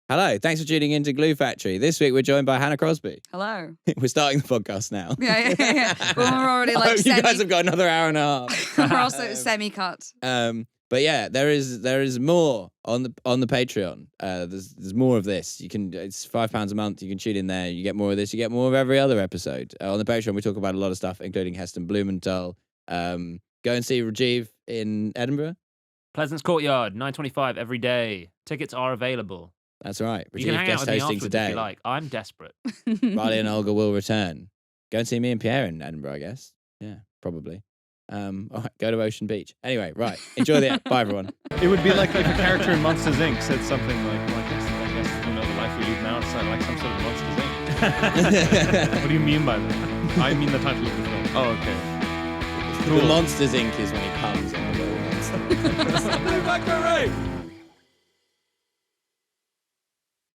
Hello, thanks for tuning in to Glue Factory. This week we're joined by Hannah Crosbie. Hello. We're starting the podcast now. Yeah. Well, we're already I like hope you guys have got another hour and a half. We're also semi-cut. But yeah, there is more on the Patreon. There's more of this. It's £5 a month. You can tune in there. You get more of this. You get more of every other episode. On the Patreon, we talk about a lot of stuff, including Heston Blumenthal. Go and see Rajiv in Edinburgh. Pleasance Courtyard, 9:25 every day. Tickets are available. That's right. You can Rajiv hang out guest with me hosting afterwards today. if you like. I'm desperate. Riley and Olga will return. Go and see me and Pierre in Edinburgh, I guess. Yeah, probably. All right, go to Ocean Beach. Anyway, right. Enjoy the Bye, everyone. It would be like if a character in Monsters, Inc. said something like I guess, the life we lead now is like some sort of Monsters, Inc. What do you mean by that? I mean the title of the film. Oh, okay. The Monsters, Inc. is when he comes on the little monster.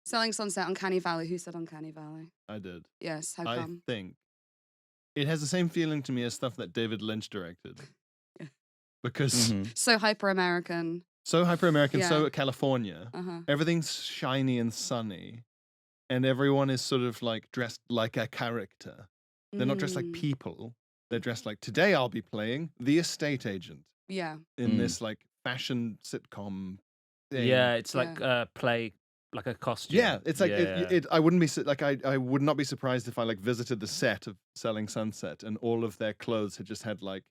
Selling Sunset, Uncanny Valley. Who said Uncanny Valley? I did. Yes, how come? I think it has the same feeling to me as stuff that David Lynch directed. Yeah. Because So hyper-American. so hyper-American, Yeah. so California. Uh-huh. Everything's shiny and sunny. And everyone is sort of like dressed like a character. They're not dressed like people. They're dressed like, today I'll be playing the estate agent Yeah. in this like fashion sitcom thing. Yeah, it's like play like a costume. Yeah, it's like Yeah. I wouldn't be I would not be surprised if I like visited the set of Selling Sunset and all of their clothes had just had like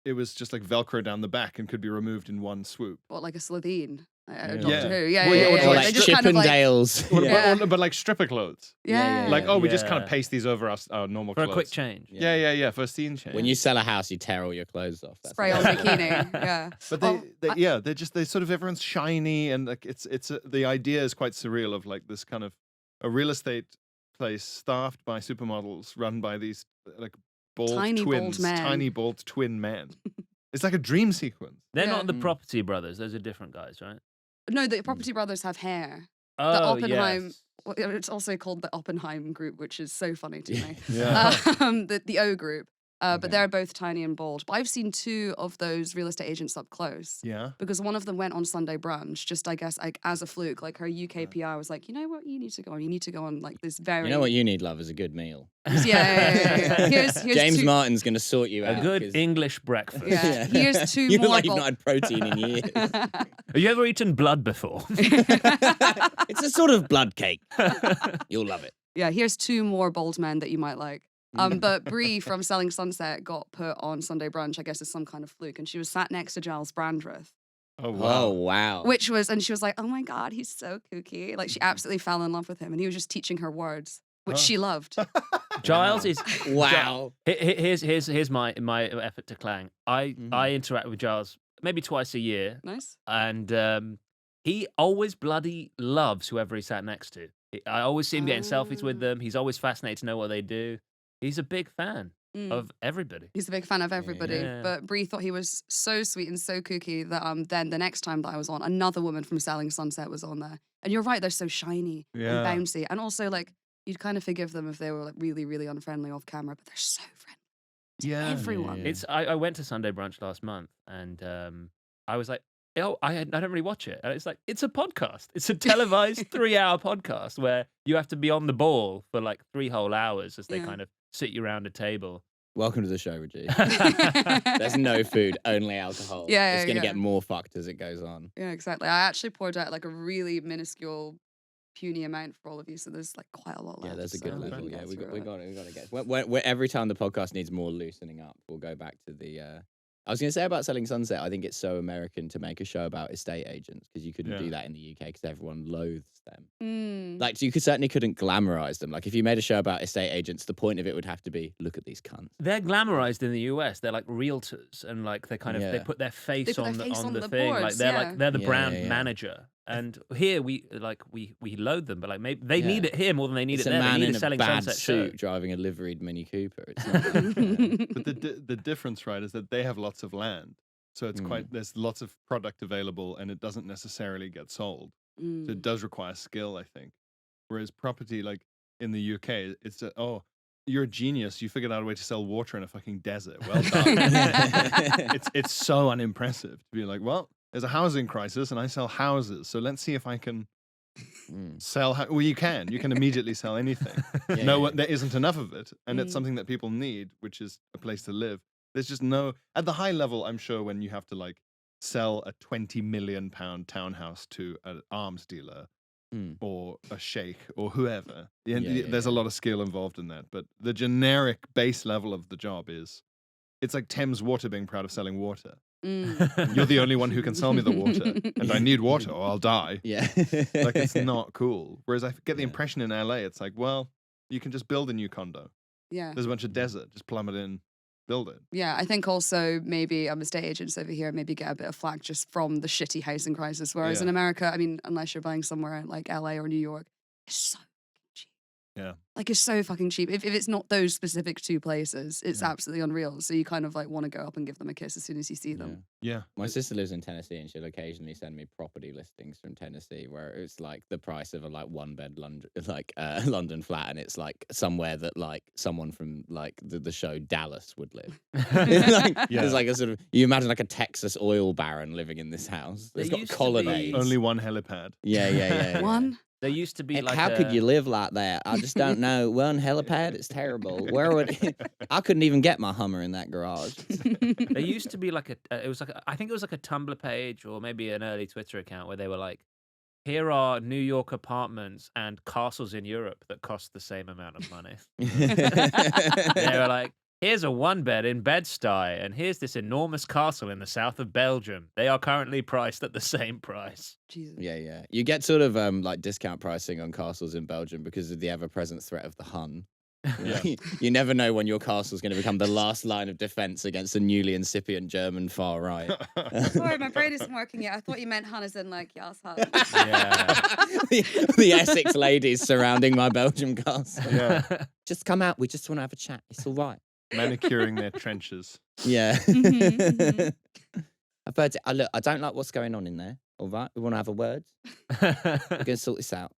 it was just like Velcro down the back and could be removed in one swoop. What, like a Slitheen? Yeah. Doctor Who. Well, Yeah. Or like like They just kind of like, Chippendales. Or, but like stripper clothes. yeah. Like, oh, we just kind of Yeah. paste these over our normal For clothes. a quick change. Yeah, for a scene change. When you sell a house, you tear all your clothes off. That's Spray on what- bikini. Yeah. But they sort of everyone's shiny and like the idea is quite surreal of like this kind of a real estate place staffed by supermodels run by these like bald Tiny bald twins, men. tiny bald twin men. It's like a dream sequence. They're Yeah. not the Property Brothers. Those are different guys, right? No, the Property Brothers have hair. Oh, Oppenheim- yes. Well, it's also called the Oppenheim group, which is so funny to me. Yeah. The O group. But Okay. they're both tiny and bald. But I've seen two of those real estate agents up close. Yeah. Because one of them went on Sunday brunch, just I guess like as a fluke. Like her UK PR was like, you know what, you need to go on. You need to go on like this very. You know what you need, love, is a good meal. Yeah. Here's James two, Martin's going to sort you A out. good 'cause English breakfast. Yeah. Here's two you look more like you've bald- not had protein in years. Have you ever eaten blood before? It's a sort of blood cake. You'll love it. Yeah, here's two more bald men that you might like. But Brie from Selling Sunset got put on Sunday brunch, I guess, as some kind of fluke, and she was sat next to Giles Brandreth. Oh wow. Oh, wow. And she was like, oh my God, he's so kooky. Like, she absolutely fell in love with him. And he was just teaching her words, which she loved. Giles is Wow. Here's my effort to clang. I interact with Giles maybe twice a year, Nice. and he always bloody loves whoever he's sat next to. I always see him getting selfies with them. He's always fascinated to know what they do. He's a big fan of everybody. He's a big fan of everybody. Yeah. But Brie thought he was so sweet and so kooky that then the next time that I was on, another woman from Selling Sunset was on there. And you're right, they're so shiny Yeah. and bouncy. And also, like, you'd kind of forgive them if they were like really, really unfriendly off camera, but they're so friendly. To Yeah. everyone. Yeah. I went to Sunday brunch last month, and I was like, oh, I don't really watch it. And it's like, it's a podcast. It's a televised 3-hour podcast where you have to be on the ball for like 3 whole hours as they Yeah. kind of sit you around a table. Welcome to the show, Rajiv. There's no food, only alcohol. Yeah, It's going to yeah. get more fucked as it goes on. Yeah, exactly. I actually poured out like a really minuscule, puny amount for all of you, so there's like quite a lot left. Yeah, there's a so good we level. can Yeah, get we through got it. to get. Every time the podcast needs more loosening up, we'll go back to the. I was going to say about Selling Sunset. I think it's so American to make a show about estate agents because you couldn't Yeah. do that in the UK because everyone loathes them. Mm. Like you certainly couldn't glamorize them. Like if you made a show about estate agents, the point of it would have to be look at these cunts. They're glamorized in the US. They're like realtors, and like they kind of they Yeah. put their face put on their the face on the thing. boards, Like they're yeah. like they're the Yeah, brand yeah, yeah. manager. And here we loathe them, but like maybe they need Yeah. it here more than they need It's it a there. man They need in a a Selling bad Sunset suit show. driving a liveried Mini Cooper. It's not But the difference, right, is that they have lots of land. So it's quite there's lots of product available and it doesn't necessarily get sold. So Mm. it does require skill, I think. Whereas property, like in the UK, it's you're a genius. You figured out a way to sell water in a fucking desert. Well done. it's so unimpressive to be like, well, there's a housing crisis and I sell houses. So let's see if I can sell. Well, you can immediately sell anything. There isn't enough of it, and it's something that people need, which is a place to live. There's just no at the high level. I'm sure when you have to like sell a £20 million townhouse to an arms dealer or a sheikh or whoever, there's a lot of skill involved in that. But the generic base level of the job it's like Thames Water being proud of selling water. You're the only one who can sell me the water, and I need water or I'll die. Yeah. Like, it's not cool. Whereas I get the impression in LA, it's like, well, you can just build a new condo. Yeah. There's a bunch of desert, just plumb it in, build it. Yeah, I think also maybe estate agents over here maybe get a bit of flack just from the shitty housing crisis. Whereas in America, I mean, unless you're buying somewhere like LA or New York, it's so cheap. Yeah. Like, it's so fucking cheap. If it's not those specific two places, it's absolutely unreal. So you kind of like want to go up and give them a kiss as soon as you see them. Yeah. My sister lives in Tennessee, and she'll occasionally send me property listings from Tennessee where it's like the price of a like one bed London flat, and it's like somewhere that like someone from like the show Dallas would live. There's like a sort of, you imagine like a Texas oil baron living in this house. It's got colonnades. Only one helipad. Yeah. One. There used to be like how could you live like that? I just don't know. One helipad, it's terrible. Where would I couldn't even get my Hummer in that garage. There used to be like I think it was like a Tumblr page or maybe an early Twitter account where they were like, here are New York apartments and castles in Europe that cost the same amount of money. They were like, here's a one bed in Bed-Stuy, and here's this enormous castle in the south of Belgium. They are currently priced at the same price. Jesus. Yeah. You get sort of like discount pricing on castles in Belgium because of the ever-present threat of the Hun. You never know when your castle's going to become the last line of defense against a newly incipient German far right. Sorry, my brain isn't working yet. I thought you meant Han as in like, yes, Han. the Essex ladies surrounding my Belgium castle. Yeah. Just come out. We just want to have a chat. It's all right. Manicuring their trenches. Yeah. I've heard it. Look, I don't like what's going on in there. All right. We want to have a word. We're going to sort this out.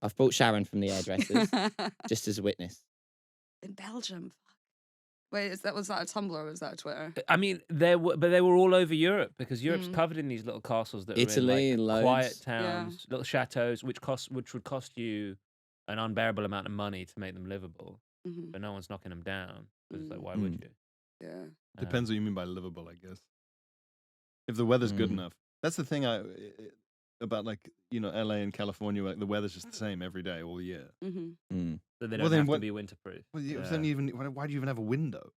I've brought Sharon from the hairdressers just as a witness. In Belgium. Wait, was that a Tumblr or was that a Twitter? I mean, they were all over Europe because Europe's covered in these little castles that Italy, are in like, loads. quiet towns, little chateaus, which would cost you an unbearable amount of money to make them livable. But no one's knocking them down. It's like, why would you? Yeah. Depends what you mean by livable, I guess. If the weather's good enough. That's the thing about like, you know, LA and California, like the weather's just the same every day, all year. So they don't have to be winterproof. Well, why do you even have a window?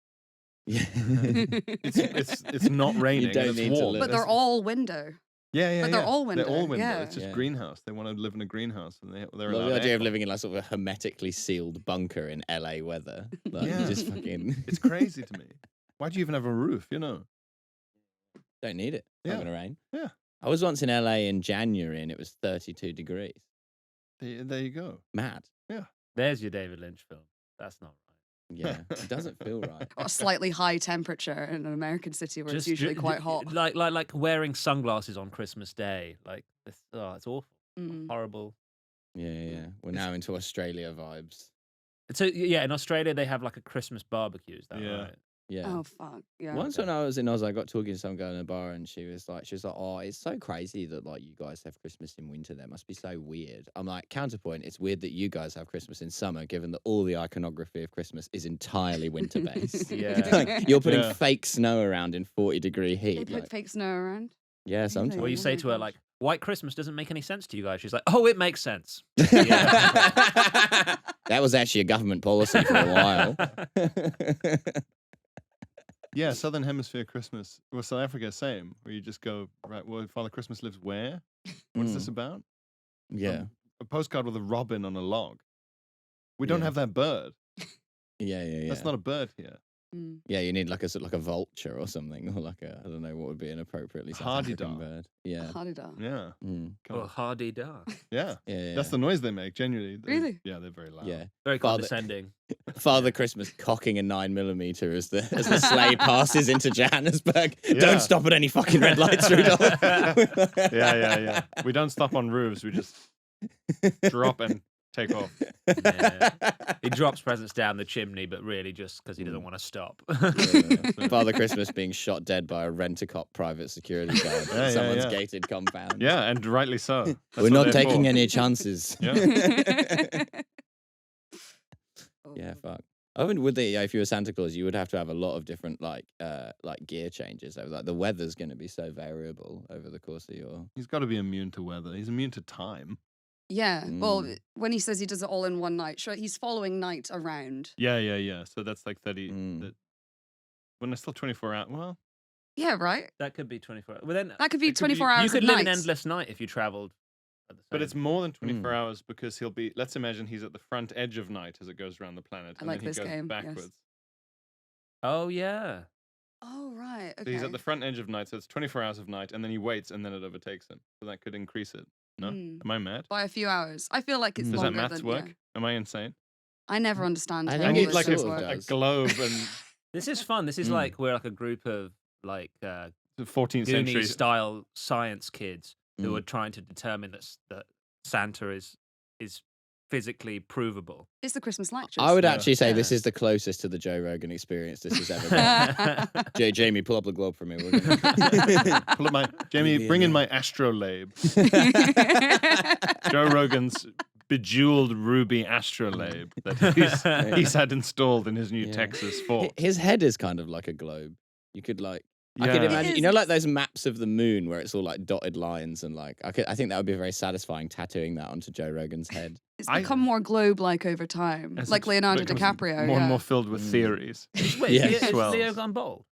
Yeah. It's not raining. don't and need it's to warm. live. But they're all window. Yeah. But they're all window. They're all window. Yeah. It's just Yeah. greenhouse. They want to live in a greenhouse, and they're Love allowed the idea of aircon. living in like sort of a hermetically sealed bunker in LA weather. Like, Yeah. you just fucking It's crazy to me. Why do you even have a roof? You know. don't need it. It's not Yeah. gonna rain. Yeah. I was once in LA in January and it was 32 degrees. There you go. Mad. There's your David Lynch film. That's not right. Yeah. It doesn't feel right. Got a slightly high temperature in an American city where it's usually quite hot. Like wearing sunglasses on Christmas Day. Like, it's awful. Horrible. Yeah. We're now into Australia vibes. So, yeah, in Australia, they have like a Christmas barbecue. Is that right? Yeah. Oh, fuck. Yeah. Once when I was in Oz, I got talking to some girl in a bar, and she was like, "Oh, it's so crazy that like you guys have Christmas in winter. That must be so weird." I'm like, counterpoint, it's weird that you guys have Christmas in summer, given that all the iconography of Christmas is entirely winter based. Yeah. Like, you're putting fake snow around in 40-degree They heat. put Like, fake snow around. yeah, sometimes. Well, you Oh say my to her, gosh. like, White Christmas doesn't make any sense to you guys. She's like, oh, it makes sense. That was actually a government policy for a while. Yeah, Southern Hemisphere Christmas. Well, South Africa, same. Where you just go, right, well, Father Christmas lives where? What's this about? Yeah. A postcard with a robin on a log. We don't Yeah. have that bird. Yeah. That's not a bird here. Yeah, you need like a vulture or something, or like a, I don't know what would be an appropriately South African Hardy-dar. bird. Yeah. Hardy-dar. Yeah. Mm. Come Or on. hardy da. Yeah. Yeah. That's the noise they make, genuinely. Really? Yeah, they're very loud. Yeah. Very Father- condescending. Father Christmas cocking a 9mm as the sleigh passes into Johannesburg. Yeah. Don't stop at any fucking red lights, Rudolph. Yeah. We don't stop on roofs. We just drop and take off. Yeah. He drops presents down the chimney, but really just because he doesn't want to stop. Father Christmas being shot dead by a rent-a-cop private security guard Yeah, in someone's yeah. gated compound. Yeah, and rightly so. That's We're what not they're taking for. any chances. Yeah. Yeah, fuck. I mean, if you were Santa Claus, you would have to have a lot of different like gear changes. So, like the weather's going to be so variable over the course of your. He's got to be immune to weather. He's immune to time. Yeah. Well, when he says he does it all in one night, sure, he's following night around. Yeah. So that's like 30. Mm. When it's still 24 hours. Well, Yeah, right? That could be 24 hours. Well, then That could be It could be- 24 hours you could of live night. an endless night if you traveled. At the but same. it's more than 24 hours because he'll be. Let's imagine he's at the front edge of night as it goes around the planet, I and like then he this goes game, yes. backwards. Oh, yeah. Oh, right. Okay. So he's at the front edge of night, so it's 24 hours of night, and then he waits, and then it overtakes him. So that could increase it. No, Mm. am I mad? By a few hours. I feel like it's Does longer that maths than, work? yeah. Am I insane? I never understand I how think I all need it this like shit sort of works. a does. globe and This is fun. This is like we're like a group of like the 14th century. Goonies style science kids who Mm. are trying to determine that Santa is physically provable. It's the Christmas lectures. I would Yeah. actually say this Yeah. is the closest to the Joe Rogan experience this has ever been. Jamie, pull up the globe for me. We're gonna... Pull up my Jamie, bring in my astrolabe. Joe Rogan's bejeweled ruby astrolabe that he's had installed in his new Yeah. Texas fort. His head is kind of like a globe. You could like. I could Yeah. imagine, It you know, is. like those maps of the moon where it's all like dotted lines and like, I think that would be very satisfying tattooing that onto Joe Rogan's head. It's I- become more globe-like over time. As Like it Leonardo becomes DiCaprio. More yeah. and more filled with Mm. theories. Wait, Yeah. is Swells. Leo gone bald?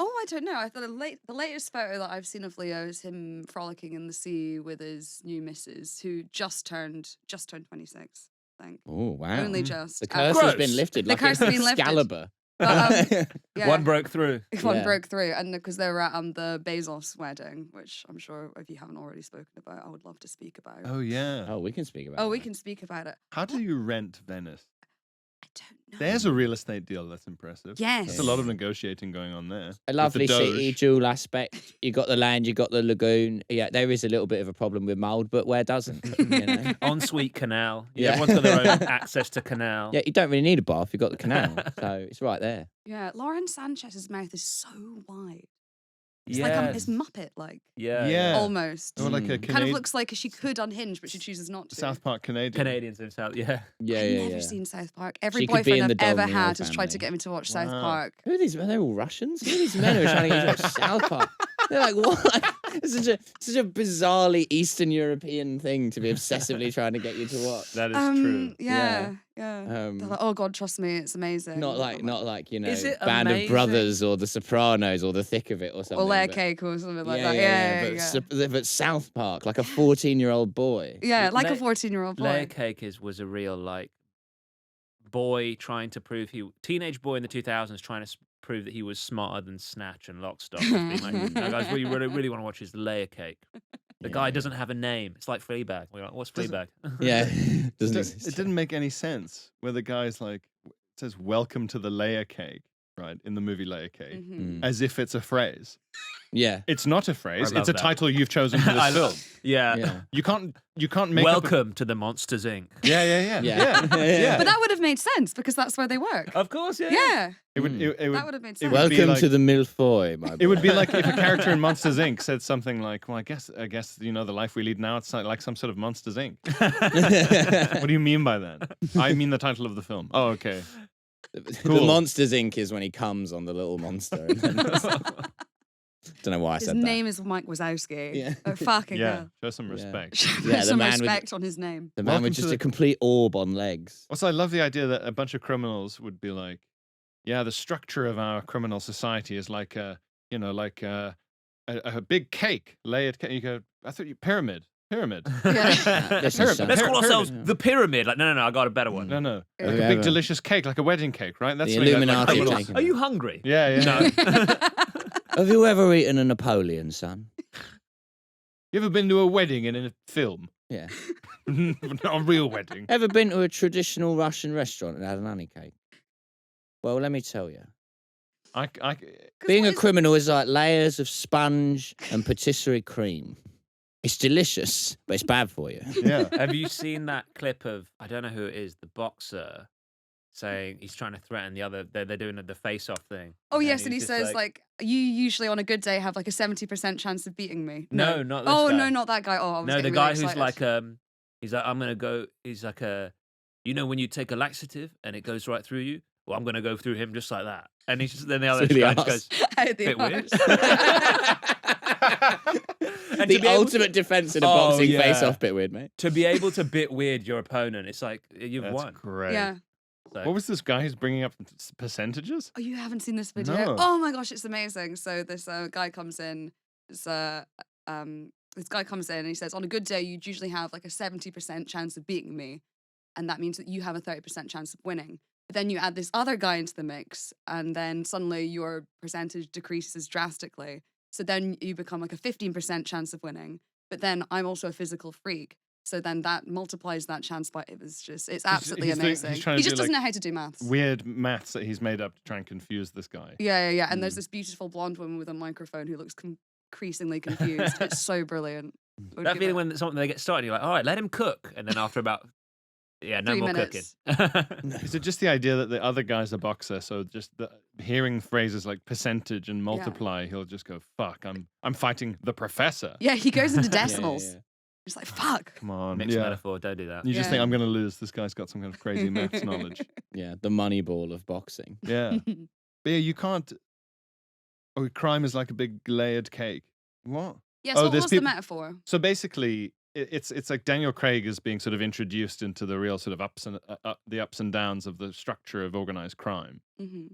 Oh, I don't know. I thought the latest photo that I've seen of Leo is him frolicking in the sea with his new missus, who just turned 26. I think. Oh, wow. Only just. The curse has been Gross. lifted. The Like curse has been lifted. Excalibur. But, yeah. One broke through. One Yeah. broke through, and because they were at the Bezos wedding, which I'm sure if you haven't already spoken about, I would love to speak about. Oh yeah. Oh, we can speak about Oh, we that. can speak about it. How do you rent Venice? I don't know. There's a real estate deal that's impressive. Yes. There's a lot of negotiating going on there. A with the lovely city, Doge. dual aspect. You got the land, you got the lagoon. Yeah, there is a little bit of a problem with mold, but where doesn't? You know? Ensuite canal. Yeah. Everyone's got their own access to canal. Yeah, you don't really need a bath. You've got the canal, so it's right there. Yeah, Lauren Sanchez's mouth is so wide. It's Yes. like it's Muppet like Yeah. almost. Or like a Mm. Kind of looks like she could unhinge, but she chooses not to. South Park Canadian. Canadians in South. Yeah. Yeah, I've yeah, never yeah. seen South Park. Every She could be in boyfriend the I've ever Dalton Hill had has tried to family. get me to watch South Wow. Park. Who are these? Are they all Russians? Who are these men who are trying to get you to watch South Park? They're like, what? It's such a bizarrely Eastern European thing to be obsessively trying to get you to watch. That is true. Yeah. Um, They're like, oh God, trust me, it's amazing. Not like you know, Is it Band amazing? of Brothers or The Sopranos or The Thick of It or something. or layer but- cake or something like yeah, that. yeah, Yeah, but, yeah. but South Park, like a 14-year-old boy. Yeah, like a La- 14-year-old boy. Layer cake was a real like boy trying to prove teenage boy in the 2000s trying to prove that he was smarter than Snatch and Lockstock. Being like, "No, guys, what you really want to watch is Layer Cake. The guy doesn't have a name. It's like Fleabag. We're like, what's Doesn't- Fleabag? Yeah, It doesn't di- exist. it didn't make any sense where the guy's like, it says, welcome to the layer cake, right? In the movie Layer Cake. Mhm. Mm. As if it's a phrase. Yeah, It's not a phrase. I love It's a that. title you've chosen for I this love- film. Yeah. yeah. You can't make up a- Welcome to the Monsters Inc. Yeah. Yeah. Yeah. But that would have made sense because that's where they work. Of course, yeah. Yeah, It would, Mm. it would, that would have made it sense. would be Welcome like- to the Milfoy, my boy. it would be like if a character in Monsters Inc. said something like, well, I guess, you know, the life we lead now, it's like some sort of Monsters Inc. What do you mean by that? I mean the title of the film. Oh, okay. The Cool. Monsters Inc. is when he comes on the little monster. And then don't know why I His said name is Mike Wazowski. Yeah. Oh, fucking Yeah, hell. show some Yeah. respect. Yeah, the Some man with- respect on his name. that. The man Welcome with to just the- a complete orb on legs. Also, I love the idea that a bunch of criminals would be like, yeah, the structure of our criminal society is like a big cake, layered cake. You go, I thought you pyramid. Yeah. Let's Listen, call ourselves pyramid. the pyramid. Like, no, I got a better one. No, like Yeah. a Yeah, big but- delicious cake, like a wedding cake, right? That's The something that, like, Illuminati criminals- taking Are you hungry? Yeah. No. Have you ever eaten a Napoleon, son? You ever been to a wedding in a film? Yeah. Not a real wedding. Ever been to a traditional Russian restaurant and had an honey cake? Well, let me tell you. Being a criminal is like layers of sponge and patisserie cream. It's delicious, but it's bad for you. Yeah. Have you seen that clip of, I don't know who it is, the boxer saying he's trying to threaten the other, they're doing the face-off thing. Oh, yes, and he he's just says, like, you usually on a good day have like a 70% chance of beating me. No, not this Oh, guy. no, not that guy. Oh, I was No, the getting guy really who's excited. like, he's like, I'm going to go, he's like, you know when you take a laxative and it goes right through you? Well, I'm going to go through him just like that. And he's just, then the other Through the guy just arse. goes, Out the bit weird. arse. And The to be able ultimate defense in a Oh, boxing yeah. face-off, bit weird, mate. to be able to bit weird your opponent, it's like, you've That's won. great. Yeah. So, What was this guy who's bringing up percentages? Oh, you haven't seen this video? No. Oh my gosh, it's amazing. So this guy comes in. This guy comes in and he says, on a good day, you'd usually have like a 70% chance of beating me, and that means that you have a 30% chance of winning. But then you add this other guy into the mix, and then suddenly your percentage decreases drastically. So then you become like a 15% chance of winning. But then I'm also a physical freak. So then that multiplies that chance by, it's absolutely he's doing- amazing. he's trying He to just do, doesn't like, know how to do maths. Weird maths that he's made up to try and confuse this guy. Yeah. And there's this beautiful blonde woman with a microphone who looks increasingly confused. It's so brilliant. Would that give feeling it when something they get started, you're like, all right, let him cook. And then after about, no 3 more minutes. cooking. Is it just the idea that the other guy's a boxer, so just hearing phrases like percentage and multiply, he'll just go, "Fuck, I'm fighting the professor." Yeah, he goes into Yeah, decimals. yeah. It's like, fuck. Come on, Mixed yeah. metaphor, don't do that. You just Yeah. think I'm going to lose. This guy's got some kind of crazy maths knowledge. Yeah, the money ball of boxing. Yeah, but yeah, you can't. Oh, crime is like a big layered cake. What? Yes, Oh, what there's was the people- metaphor? So basically, it's like Daniel Craig is being sort of introduced into the real sort of ups and downs of the structure of organized crime. Hmm.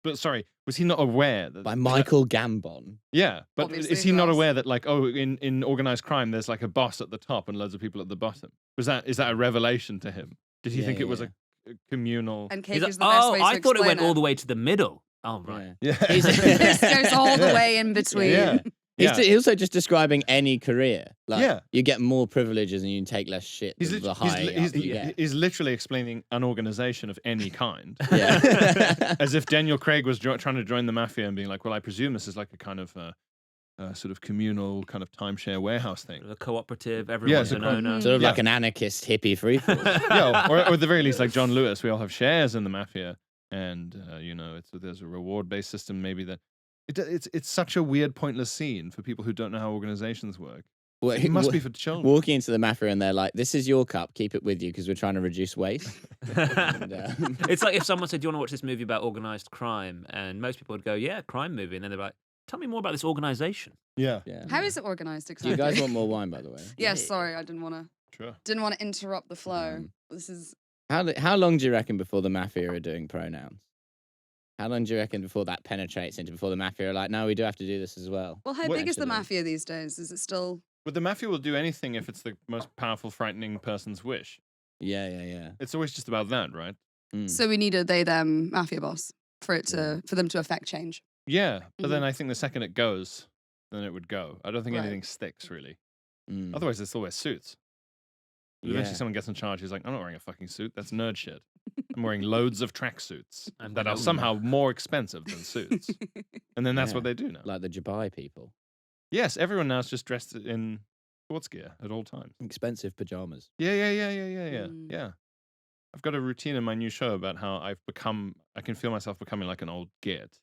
But sorry, was he not aware that By Michael Gambon. Yeah, but Obviously, is he who not else? aware that like in organized crime there's like a boss at the top and loads of people at the bottom? Is that a revelation to him? Did he Yeah, think it was yeah. a communal? And cake He's like, is the best way to I thought it explain went all the way to the middle. Oh, right. Yeah. Yeah, This goes all the way in between. Yeah. He's also just describing any career. Like, Yeah. you get more privileges and you can take less shit He's, the lit- higher he's, up you get. he's literally explaining an organization of any kind. Yeah. As if Daniel Craig was trying to join the mafia and being like, well, I presume this is like a kind of sort of communal kind of timeshare warehouse thing. The cooperative, everyone's so an co- owner. Sort of Yeah. like an anarchist hippie freefall. Yeah, or at the very least, like John Lewis, we all have shares in the mafia, and there's a reward-based system. Maybe that it's such a weird, pointless scene for people who don't know how organizations work. It must be for children. Walking into the mafia and they're like, "This is your cup. Keep it with you because we're trying to reduce waste." And, It's like if someone said, do you want to watch this movie about organized crime? And most people would go, yeah, crime movie. And then they're like, tell me more about this organization. Yeah, yeah. How is it organized Do exactly? you guys want more wine, by the way? Yes, sorry, I didn't want sure. to interrupt the flow. Um, This is How long do you reckon before the mafia are doing pronouns? How long do you reckon before that penetrates into before the mafia are like, no, we do have to do this as well? well. How What- big is the Actually. mafia these days? Is it still? But the mafia will do anything if it's the most powerful, frightening person's wish. Yeah. It's always just about that, right? Mm. So we need a they them mafia boss for them to affect change. Yeah, but then I think the second it goes, then it would go. I don't think Right. anything sticks really. Mm. Otherwise, they still wear suits. But Yeah. eventually, someone gets in charge who's like, I'm not wearing a fucking suit. That's nerd shit. I'm wearing loads of tracksuits I'm that gonna are own somehow more expensive than suits. And then that's Yeah. what they do now. Like the Dubai people. Yes, everyone now is just dressed in sports gear at all times. Expensive pajamas. Yeah. Mm. Yeah. I've got a routine in my new show about how I can feel myself becoming like an old git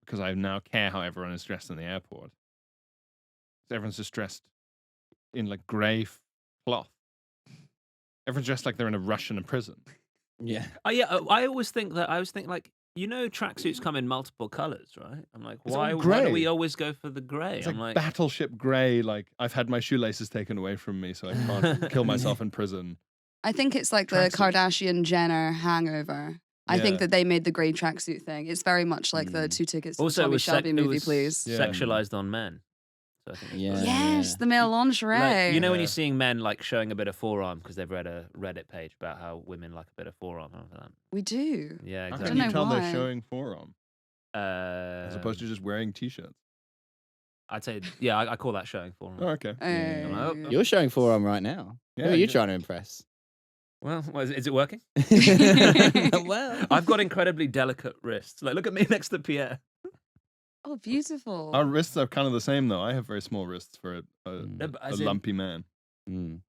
because I now care how everyone is dressed in the airport. So everyone's just dressed in like grey cloth. Everyone's dressed like they're in a Russian prison. Yeah. Oh, yeah. I always think like, tracksuits come in multiple colors, right? I'm like, It's all why do grey. we always go for the grey? It's I'm like like, battleship grey, like I've had my shoelaces taken away from me so I can't kill myself in prison. I think it's like the Tracksuit. Kardashian Jenner hangover. I Yeah. think that they made the grey tracksuit thing. It's very much like the 2 tickets to also, the it Tommy was Shelby it movie, was please. Yeah. sexualized on men. So I think it's Yeah. great. Yes, the male lingerie. Like, you know when Yeah. you're seeing men like showing a bit of forearm because they've read a Reddit page about how women like a bit of forearm. Remember that? We do. Yeah, How exactly. can you know tell why. they're showing forearm as opposed to just wearing t-shirts? I'd say, yeah, I call that showing forearm. Oh, okay. Hello? You're showing forearm right now. Yeah, Who are you yeah. trying to impress? Well, is it working? Well, I've got incredibly delicate wrists. Like, look at me next to Pierre. Oh, beautiful. Our wrists are kind of the same, though. I have very small wrists for a As in- lumpy man.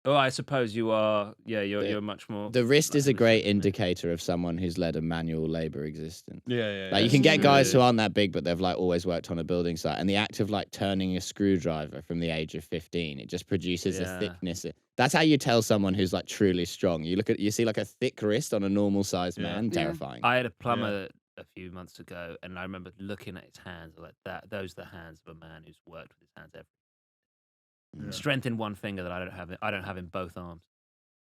Oh, I suppose you are. Yeah, you're much more. The wrist is a great indicator. indicator of someone who's led a manual labor existence. Yeah. Like, you can get guys who aren't that big, but they've like always worked on a building site, and the act of like turning a screwdriver from the age of 15, it just produces a thickness. That's how you tell someone who's like truly strong. You see like a thick wrist on a normal sized man, terrifying. I had a plumber a few months ago, and I remember looking at his hands like that. Those are the hands of a man who's worked with his hands every. Strength in one finger that I don't have in both arms.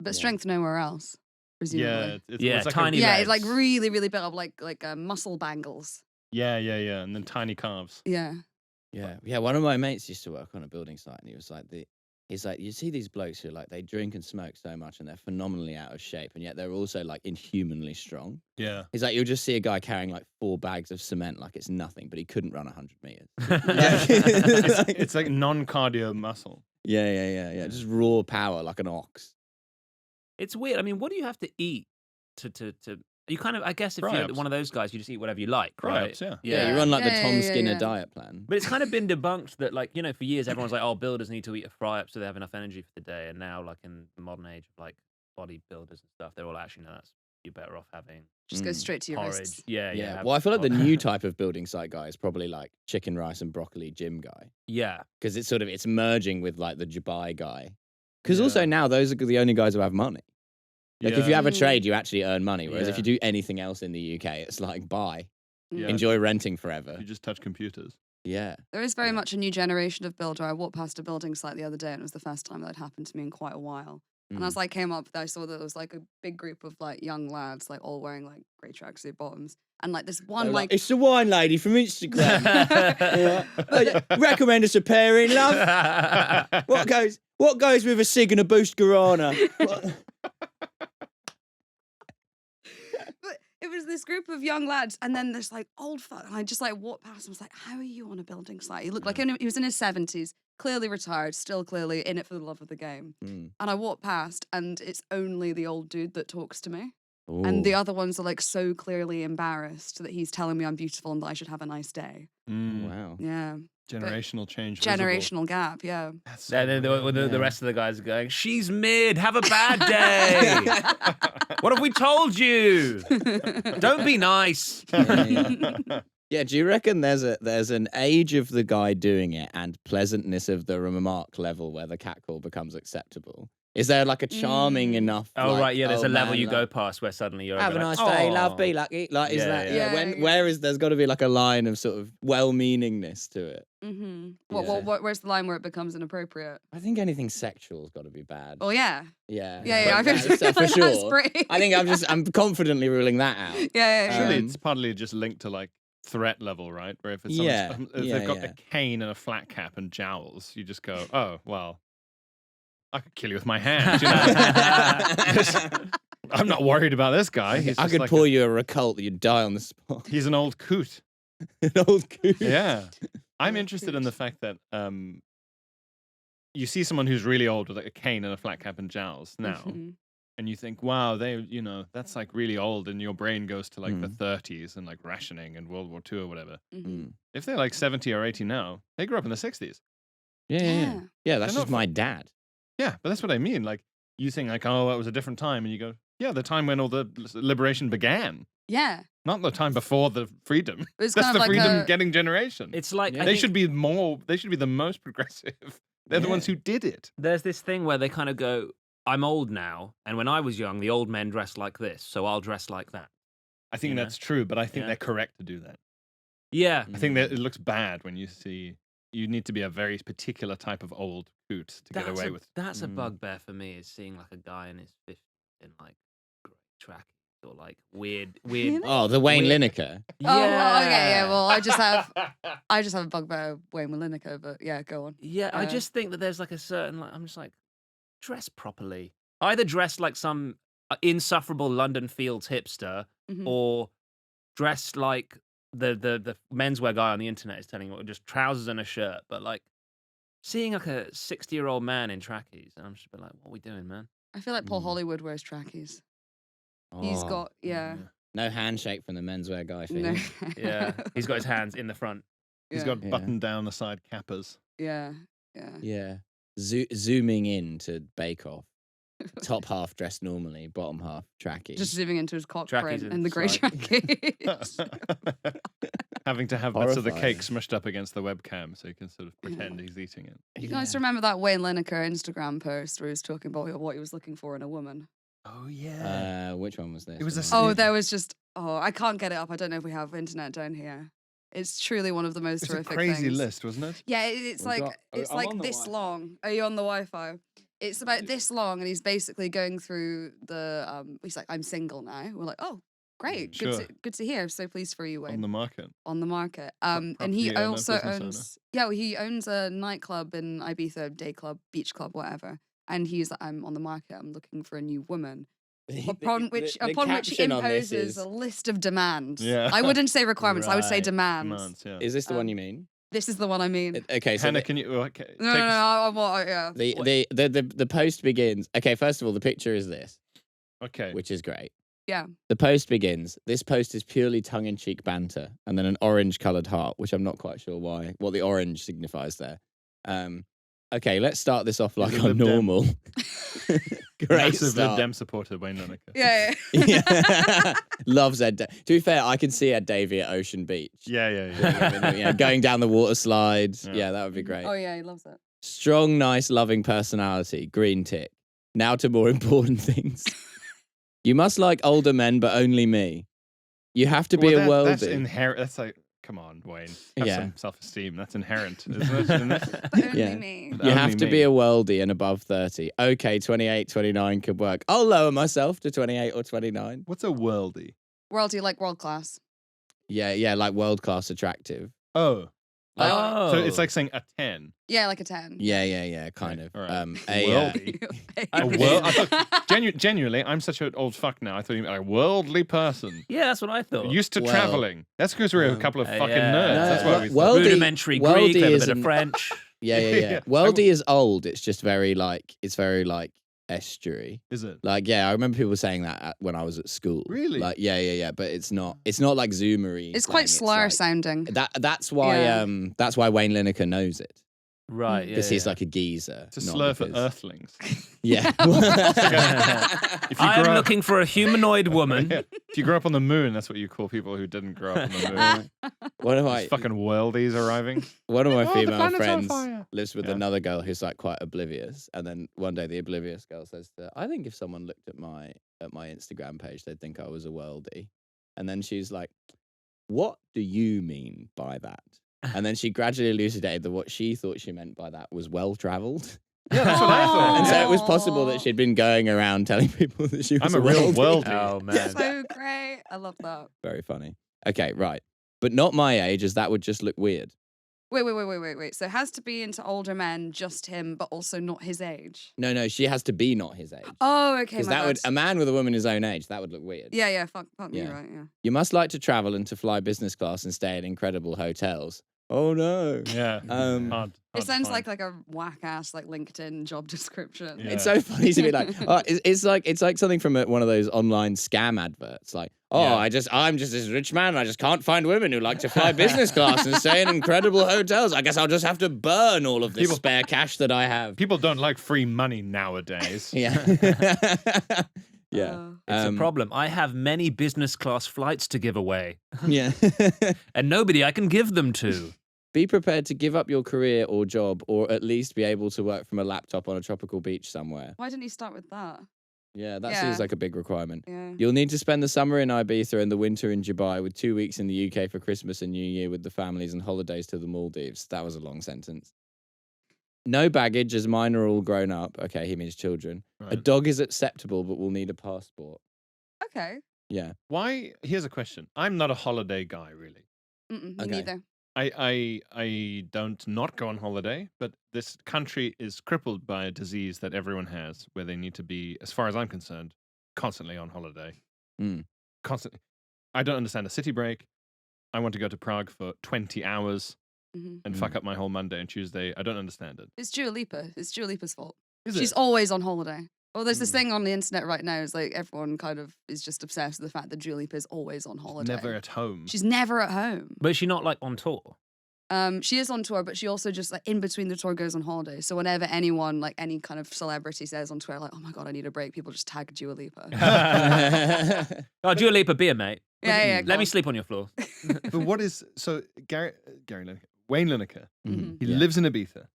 But strength nowhere else, presumably. It's like tiny. It's like really, really built up, like muscle bangles. Yeah, and then tiny calves. Yeah. One of my mates used to work on a building site, and he was like, you see these blokes who like they drink and smoke so much, and they're phenomenally out of shape, and yet they're also like inhumanly strong. Yeah. He's like, you'll just see a guy carrying like 4 bags of cement like it's nothing, but he couldn't run 100 meters. It's like non-cardio muscle. Yeah. Just raw power like an ox. It's weird. I mean, what do you have to eat to? You kind of, I guess, if you're Fry-ups. one of those guys, you just eat whatever you like, right? Fry-ups, Yeah, you run like the Tom Yeah, Skinner yeah. diet plan. But it's kind of been debunked that, like, you know, for years everyone's like, oh, builders need to eat a fry-up so they have enough energy for the day. And now, like, in the modern age of like bodybuilders and stuff, they're all actually, no, you're better off having Just go straight to your porridge. wrists. Yeah. Well, I feel like the new type of building site guy is probably like chicken rice and broccoli gym guy, Yeah. because it's merging with like the Dubai guy. Because also now those are the only guys who have money. Like if you have a trade, you actually earn money. Whereas if you do anything else in the UK, it's like buy, enjoy renting forever. You just touch computers. Yeah. There is very much a new generation of builder. I walked past a building site the other day, and it was the first time that had happened to me in quite a while. And as I came up, I saw that there was like a big group of like young lads, like all wearing like grey tracksuit bottoms, and like this one like it's the wine lady from Instagram. Recommend us a pairing, love. What goes with a cig and a Boost Guarana? But it was this group of young lads, and then this like old fuck. And I just like walked past and was like, "How are you on a building site?" He looked like he was in his 70s, clearly retired, still clearly in it for the love of the game. And I walked past, and it's only the old dude that talks to me. Ooh. And the other ones are like so clearly embarrassed that he's telling me I'm beautiful and that I should have a nice day. Wow. Yeah. Generational change. Generational gap, yeah. And then the rest of the guys are going, she's mid, have a bad day. What have we told you? Don't be nice. Yeah, do you reckon there's an age of the guy doing it and pleasantness of the remark level where the catcall becomes acceptable? Is there like a charming enough? Oh, like, right, yeah, there's a level man, you like, go past where suddenly you're have a like, nice day, love, "Oh." be lucky. Like, is Yeah, that? yeah. Where is there's got to be like a line of sort of well-meaningness to it? Where's the line where it becomes inappropriate? I think anything sexual's got to be bad. Oh yeah. Yeah. I But think that's for that's sure. pretty. I think I'm confidently ruling that out. Yeah. Surely Um, it's partly just linked to like threat level, right? Where if it's Yeah, if yeah, they've got yeah. a cane and a flat cap and jowls, you just go, oh well, I could kill you with my hand. You know? I'm not worried about this guy. He's I just could like pour you a recult that you'd die on the spot. He's an old coot. An old coot. Yeah. I'm Old interested in coot. the fact that you see someone who's really old with like a cane and a flat cap and jowls now, and you think, wow, that's like really old, and your brain goes to like the 30s and like rationing and World War II or whatever. If they're like 70 or 80 now, they grew up in the 60s. Yeah, that's They're just not my dad. Yeah, but that's what I mean. Like, you think like, oh, that was a different time, and you go, yeah, the time when all the liberation began, Yeah. not the time before the freedom. It's That's kind the of like freedom a- getting generation. It's like, I They think should be the most progressive. They're the ones who did it. there's this thing where they kind of go, I'm old now, and when I was young, the old men dressed like this, so I'll dress like that. I think You know? that's true, but I think Yeah. they're correct to do that. Yeah. I think that it looks bad when you see you need to be a very particular type of old coot to get away with. That's a bugbear for me, is seeing like a guy in his 50s in like grey trackies or like weird. Oh, the Wayne Lineker. Oh, okay, yeah. Well, I just have a bugbear of Wayne Lineker, but yeah, go on. Yeah, I just think that there's like a certain, like, I'm just like, dress properly. Either dress like some insufferable London Fields hipster, or dress like the menswear guy on the internet is telling you, just trousers and a shirt. But like seeing like a 60-year-old man in trackies, and I'm just like, what are we doing, man? I feel like Paul Hollywood wears trackies. He's Oh, got no handshake from the menswear guy for no. him. Yeah, he's got his hands in the front. He's Yeah. got Yeah. button-down the side cappers. Yeah. Yeah. Zooming in to Bake Off. Top half dressed normally, bottom half trackies. Just zooming into his cock Trackies print and and the grey slide. trackies. Having to have bits of the cake Horrifying. smushed up against the webcam so you can sort of pretend he's eating it. You guys remember that Wayne Lineker Instagram post where he was talking about what he was looking for in a woman? Oh, yeah. Which one was this? It was a Remind me. Oh, there was just I can't get it up. I don't know if we have internet down here. It's truly one of the most It's a horrific crazy things. list, wasn't it? Yeah, it's We've like got- it's I'm like on the this Wi-Fi. long. Are you on the Wi-Fi? It's about this long, and he's basically going through the. He's like, "I'm single now." We're like, "Oh, great, Sure. good to hear. So pleased for you, Wayne." On the market. On the market. And property he owner, also business owns he owns a nightclub in Ibiza, day club, beach club, whatever. And he's like, I'm on the market. I'm looking for a new woman. Upon which he caption on this imposes is, a list of demands. Yeah. I wouldn't say requirements. I would say Right. demands. Demands, yeah. Is this the one Um, you mean? This is the one I mean. Okay, so Hannah, can you... Okay, No, yeah. the post begins. Okay, first of all, the picture is this, Okay. which is great. Yeah. The post begins. This post is purely tongue-in-cheek banter, and then an orange-coloured heart, which I'm not quite sure what the orange signifies there. Okay, let's start this off like He's a I'm Lib Dem. normal. Great Massive Lib start. Dem supporter, Wayne Lineker. Yeah. Yeah. Loves Ed. To be fair, I can see Ed Davey at Ocean Beach. Yeah. Yeah, going down the water slide. Yeah. Yeah, that would be great. Oh yeah, he loves it. Strong, nice, loving personality. Green tick. Now to more important things. You must like older men, but only me. You have to be a Well, that's worldie. inherent. That's like, come on, Wayne. Have Yeah. some self-esteem. That's inherent, isn't it? Isn't it? But only Yeah. me. You have Only to me. be a worldie and above 30. Okay, 28, 29 could work. I'll lower myself to 28 or 29. What's a worldie? Worldie like world class. Yeah, like world class attractive. Oh. Like- Oh. So it's like saying a 10. Yeah, like a 10. Yeah, kind Okay, of. all right. A Worldie. I thought, genuinely, I'm such an old fuck now. I thought you meant a worldly person. Yeah, that's what I thought. Used to Well, traveling. That's because we're a couple of fucking yeah. nerds. That's No, why we well- thought. Worldie- Rudimentary worldie Greek, a little bit isn't- of French. Yeah. Yeah. Worldie is old. It's just very like estuary. Is it? Like, yeah, I remember people saying that when I was at school. Really? Like, yeah. But it's not like Zoomery. It's quite slur like, sounding. That's why Yeah. that's why Wayne Lineker knows it. Right, yeah. Because he's yeah. like a geezer. It's a not slur for because- earthlings. Yeah. If you I'm grow up- looking for a humanoid woman. Yeah. If you grew up on the moon, that's what you call people who didn't grow up on the moon. one of These my fucking worldies arriving. one of my Oh, the female planet's on friends fire. lives with Yeah. another girl who's like quite oblivious, and then one day the oblivious girl says to her, I think if someone looked at my Instagram page, they'd think I was a worldie. And then she's like, what do you mean by that? And then she gradually elucidated that what she thought she meant by that was well traveled. Yeah, that's what I thought. And so Yeah. it was possible that she'd been going around telling people that she was I'm a real worldie. worldie. Oh, man. So great. I love that. Very funny. Okay, right. But not my age, as that would just look weird. Wait. So it has to be into older men, just him, but also not his age. No, she has to be not his age. Oh, okay. Because My that bad. would a man with a woman his own age, that would look weird. Yeah. Fuck me, Yeah. right? Yeah. You must like to travel and to fly business class and stay in incredible hotels. Oh no. Yeah. Um, It sounds like a whack ass like LinkedIn job description. Yeah. It's so funny to be like, oh, it's like something from one of those online scam adverts. Like, oh, Yeah. I'm just this rich man. I just can't find women who like to fly business class and stay in incredible hotels. I guess I'll just have to burn all of this spare cash that I have. People don't like free money nowadays. Yeah. Yeah. It's a problem. I have many business class flights to give away, Yeah. and nobody I can give them to. Be prepared to give up your career or job, or at least be able to work from a laptop on a tropical beach somewhere. Why didn't he start with that? Yeah, that Yeah. seems like a big requirement. Yeah. You'll need to spend the summer in Ibiza and the winter in Dubai, with 2 weeks in the UK for Christmas and New Year with the families, and holidays to the Maldives. That was a long sentence. No baggage, as mine are all grown up. Okay, he means children. A Right. dog is acceptable, but will need a passport. Okay. Yeah. Why? Here's a question. I'm not a holiday guy, really. Me Okay. neither. I don't not go on holiday, but this country is crippled by a disease that everyone has, where they need to be, as far as I'm concerned, constantly on holiday. Mm. Constantly. I don't understand a city break. I want to go to Prague for 20 hours and fuck up my whole Monday and Tuesday. I don't understand it. It's Dua Lipa. It's Dua Lipa's fault. Is She's it? always on holiday. Well, there's this Mm. thing on the internet right now. Is like everyone kind of is just obsessed with the fact that Dua Lipa is always on holiday. Never at home. She's never at home. But is she not like on tour? She is on tour, but she also just like in between the tour goes on holiday. So whenever anyone, like any kind of celebrity says on Twitter, like, "Oh my god, I need a break," people just tag Dua Lipa. Oh, Dua Lipa, be a mate. Yeah. Let me sleep on your floor. But what is so Gary Lineker, Wayne Lineker? Mhm. He lives in Ibiza.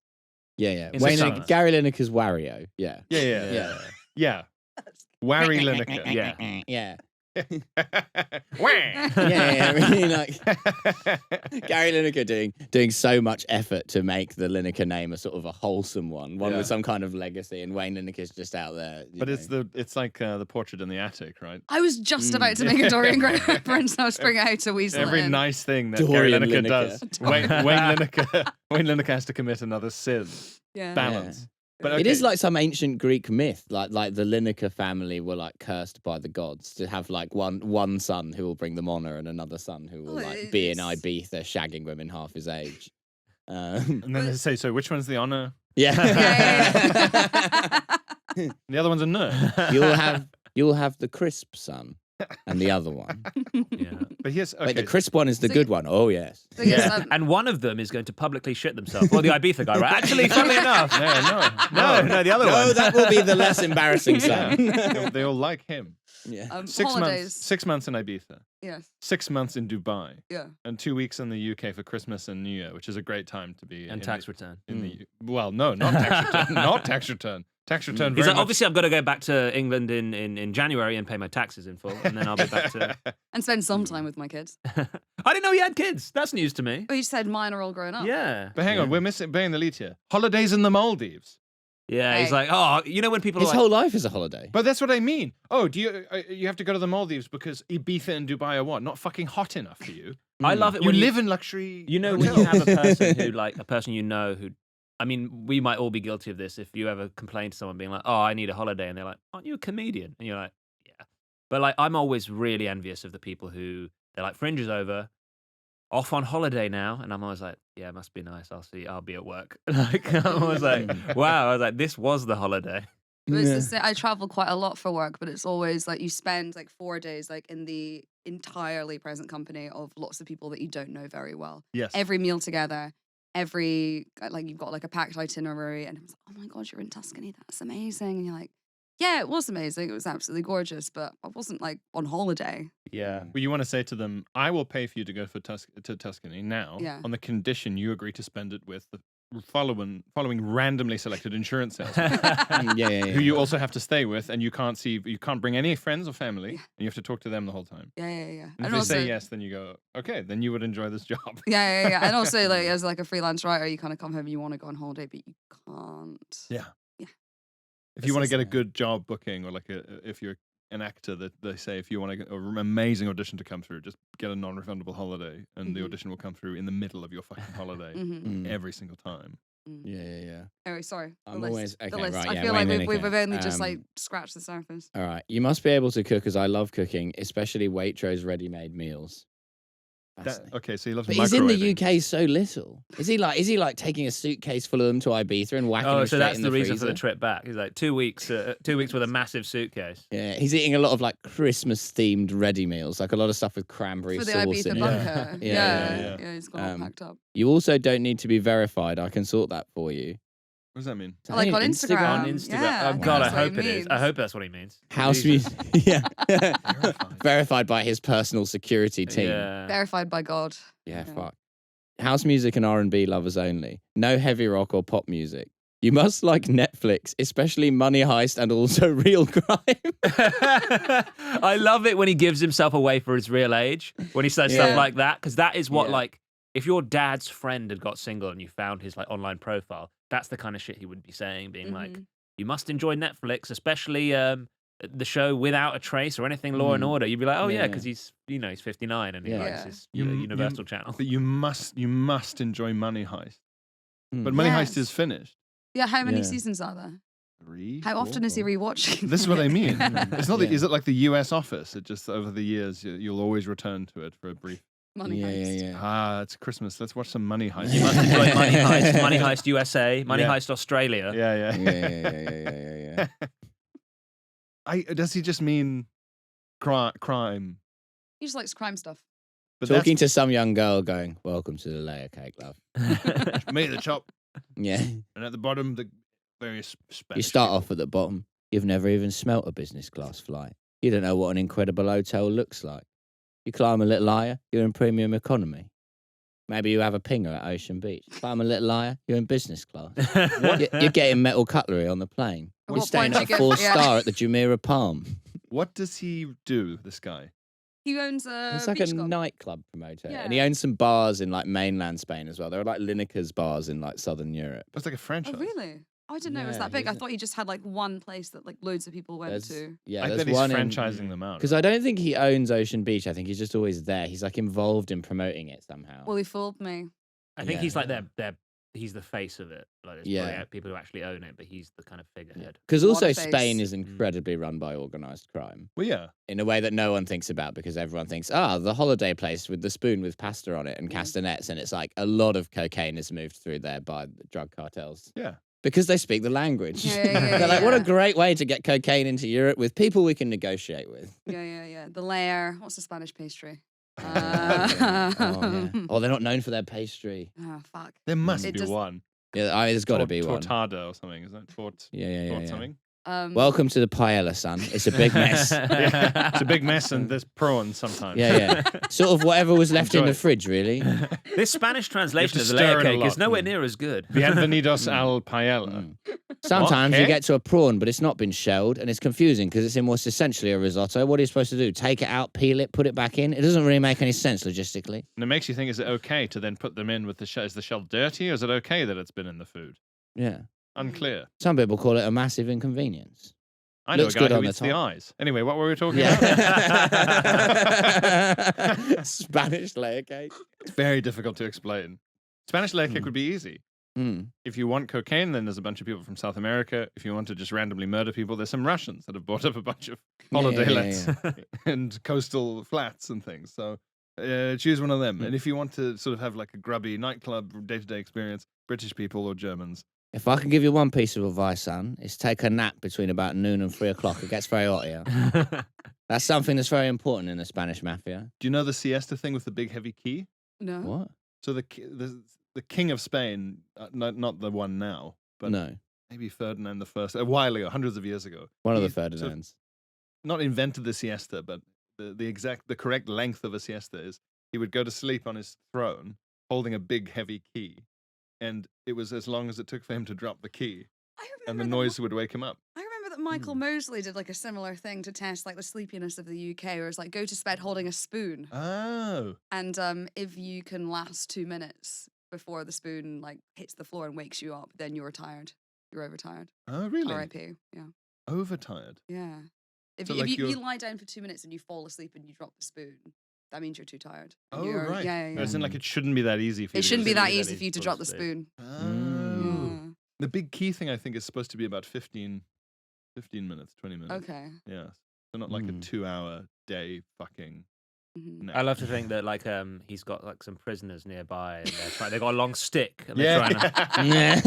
Yeah. In Wayne summer. Gary Lineker's Wario. Yeah. Yeah. Wary Lineker. Yeah. Yeah. Wah. Yeah. Really like Gary Lineker doing so much effort to make the Lineker name a sort of a wholesome one with some kind of legacy, and Wayne Lineker's just out there. But it's like the portrait in the attic, right? I was just about to make a Dorian Gray reference. I was bringing out to weasel Every it in. nice thing that Dorian Gary Lineker Lineker. does, Wayne Lineker has to commit another sin. Yeah. Balance. But It is like some ancient Greek myth, like the Lineker family were like cursed by the gods to have like one son who will bring them honor and another son who will like be in Ibiza shagging women half his age. And then they say, so which one's the honor? Yeah. The other one's a nerd. You'll have the crisp son and the other one. Yeah. But here's okay. Wait, the crisp one is the good one. Oh yes. So yes, Yeah. And one of them is going to publicly shit themselves. Well, the Ibiza guy, right? Actually, funnily enough. No, the other No, one. that will be the less embarrassing son. They all like him. Yeah. 6 holidays. months. 6 months in Ibiza. Yes. 6 months in Dubai. Yeah. And 2 weeks in the UK for Christmas and New Year, which is a great time to be. And tax return. Well, no, not tax return. Not tax return. Tax return. He's Very like, obviously, I've got to go back to England in January and pay my taxes in full, and then I'll be back to. And spend some time with my kids. I didn't know you had kids. That's news to me. Oh, you said mine are all grown up. Yeah. But hang on, we're missing the lead here. Holidays in the Maldives. Yeah, he's Hey. like, oh, you know when people His are like, whole life is a holiday. But that's what I mean. Oh, do you have to go to the Maldives because Ibiza and Dubai are what? Not fucking hot enough for you. I love it You when live in luxury. You know, when you have a person who, like, a person you know who, I mean, we might all be guilty of this if you ever complain to someone being like, oh, I need a holiday. And they're like, aren't you a comedian? And you're like, yeah. But, like, I'm always really envious of the people who, they're like, Fringe is over, off on holiday now. And I'm always like, yeah, it must be nice. I'll be at work. Like, I'm always like, wow. I was like, this was the holiday. But it's just that I travel quite a lot for work, but it's always like you spend like 4 days like in the entirely present company of lots of people that you don't know very well. Yes. Every meal together, like you've got like a packed itinerary, and I was like, oh my god, you're in Tuscany, that's amazing. And you're like, yeah, it was amazing, it was absolutely gorgeous, but I wasn't like on holiday. Yeah. Well, you want to say to them, I will pay for you to go to Tuscany now Yeah. on the condition you agree to spend it with the following randomly selected insurance salesman who you also have to stay with, and you can't bring any friends or family, and you have to talk to them the whole time. Yeah. And if they say yes, then you go, okay, then you would enjoy this job. Yeah. And also like as like a freelance writer, you kind of come home and you want to go on holiday, but you can't. Yeah. Yeah. If you want to get a Yeah. good job booking, or like if you're an actor, that they say if you want to get an amazing audition to come through, just get a non-refundable holiday, and the audition will come through in the middle of your fucking holiday Mm-hmm. every single time. Yeah. Anyway, sorry. I'm the always- list. The okay, list. right, I yeah, feel like Wayne we've Lineker. only just like scratched the surface. All right. You must be able to cook, as I love cooking, especially Waitrose ready-made meals. Fascinating. Okay, so he loves But he's in the microwaving. UK so little. Is he like taking a suitcase full of them to Ibiza and whacking Oh, them so straight that's in the the reason for the freezer? trip back. He's like 2 weeks, 2 weeks with a massive suitcase. Yeah, he's eating a lot of like Christmas-themed ready meals, like a lot of stuff with cranberry For the sauce Ibiza in it. bunker. Yeah. Yeah, he's got all Um, packed up. You also don't need to be verified. I can sort that for you. What does that mean? So Like hey, on On Instagram. Instagram. Yeah, Oh, God, I that's what hope he it is. means. I hope that's what he means. House Jesus. music, yeah, verified by his personal security team. Yeah. Verified by God. Yeah, Yeah. fuck. House music and R&B lovers only. No heavy rock or pop music. You must like Netflix, especially Money Heist and also Real Crime. I love it when he gives himself away for his real age, when he says Yeah. stuff like that, because that is what, Yeah. like, if your dad's friend had got single and you found his, like, online profile, that's the kind of shit he would be saying, being like, you must enjoy Netflix, especially the show Without a Trace or anything Law and Order. You'd be like, oh, yeah, Yeah. because he's 59 and he Yeah. likes Yeah. his You- Universal channel. But you must enjoy Money Heist. But Money Heist is Yes. finished. Yeah, how many Yeah. seasons are there? 3. How often is he 4? rewatching? This is what I mean. It's not. Yeah. Is it like the U.S. Office? It just over the years you'll always return to it for a brief. Money Heist. Ah, it's Christmas. Let's watch some Money Heist. You must enjoy Money Heist, Money Heist USA, Money Yeah. Heist Australia. Yeah. Yeah. Does he just mean crime? He just likes crime stuff. But Talking to some young girl going, welcome to the layer cake, love. that's me, the top, Yeah. and at the bottom, the various Spanish You start people. off at the bottom. You've never even smelt a business class flight. You don't know what an incredible hotel looks like. You climb a little higher, you're in premium economy. Maybe you have a pinger at Ocean Beach. Climb a little higher, you're in business class. You're getting metal cutlery on the plane. At You're what staying point at do a you get- 4-star at the Jumeirah Palm. What does he do, this guy? He owns a It's like beach a club. nightclub promoter. Yeah. And he owns some bars in like mainland Spain as well. There are like Lineker's bars in like southern Europe. It's like a franchise. Oh, really? I didn't know it was Yeah, that big. I he's a- thought he just had like one place that like loads of people went There's, to. yeah, I there's bet he's one franchising them out. Because I don't think he owns Ocean Beach. I think he's just always there. He's like involved in promoting it somehow. Well, he fooled me. I think Yeah. he's like he's the face of it. Like there's Yeah. probably people who actually own it, but he's the kind of figurehead. Because What also a face. Spain is incredibly run by organised crime Well, yeah. in a way that no one thinks about because everyone thinks, the holiday place with the spoon with pasta on it and Yeah. castanets. And it's like a lot of cocaine is moved through there by the drug cartels Yeah. because they speak the language. Yeah, They're like, what a yeah. great way to get cocaine into Europe with people we can negotiate with. Yeah. The layer. What's the Spanish pastry? Oh, they're not known for their pastry. Oh, fuck. There must It be just- one. Yeah, there's got to be one. Tortada or something, isn't it? Yeah. Something. Welcome to the paella, son. It's a big mess. Yeah. It's a big mess and there's prawns sometimes. Yeah. Sort of whatever was left in Enjoy the it. fridge, really. This Spanish translation to of the stir layer it a cake is lot. nowhere near as good. Bienvenidos al paella. Mm. Sometimes you Okay. get to a prawn, but it's not been shelled, and it's confusing because it's in what's essentially a risotto. What are you supposed to do? Take it out, peel it, put it back in? It doesn't really make any sense logistically. And it makes you think, is it okay to then put them in with the shell? Is the shell dirty or is it okay that it's been in the food? Yeah. Unclear. Some people call it a massive inconvenience. I know Looks a guy good on who the eats the top. eyes. Anyway, what were we talking about? Yeah. Spanish layer cake. It's very difficult to explain. Spanish layer cake would be easy. Mm. If you want cocaine, then there's a bunch of people from South America. If you want to just randomly murder people, there's some Russians that have bought up a bunch of holiday lets and coastal flats and things. So choose one of them. And if you want to sort of have like a grubby nightclub day-to-day experience, British people or Germans. If I can give you one piece of advice, son, it's take a nap between about noon and 3 o'clock. It gets very hot here. That's something that's very important in the Spanish mafia. Do you know the siesta thing with the big heavy key? No. What? So the king of Spain, not the one now, but No. maybe Ferdinand the First, a while ago, hundreds of years ago. One of the he sort of Ferdinands. not invented the siesta, but the correct length of a siesta is he would go to sleep on his throne holding a big heavy key, and it was as long as it took for him to drop the key, I and the remember noise would wake him up. I remember that Michael Mosley did like a similar thing to test like the sleepiness of the UK, where it's like go to bed holding a spoon, Oh, and if you can last 2 minutes before the spoon like hits the floor and wakes you up, then you're tired. You're overtired. oh, really? R.I.P. Yeah. Overtired. Yeah. If, So, you, like, if you you're- lie down for 2 minutes and you fall asleep and you drop the spoon, that means you're too tired. And Oh, you're- right. Yeah. As in, like, it shouldn't be that easy for you. It to shouldn't go be to that sleep. easy for you to drop the spoon. Oh. The big key thing, I think, is supposed to be about 15 minutes, 20 minutes. Okay. Yeah. So not like a 2-hour day fucking Mhm. I love to think that like he's got like some prisoners nearby and they've got a long stick and they're Yeah. trying to Yeah.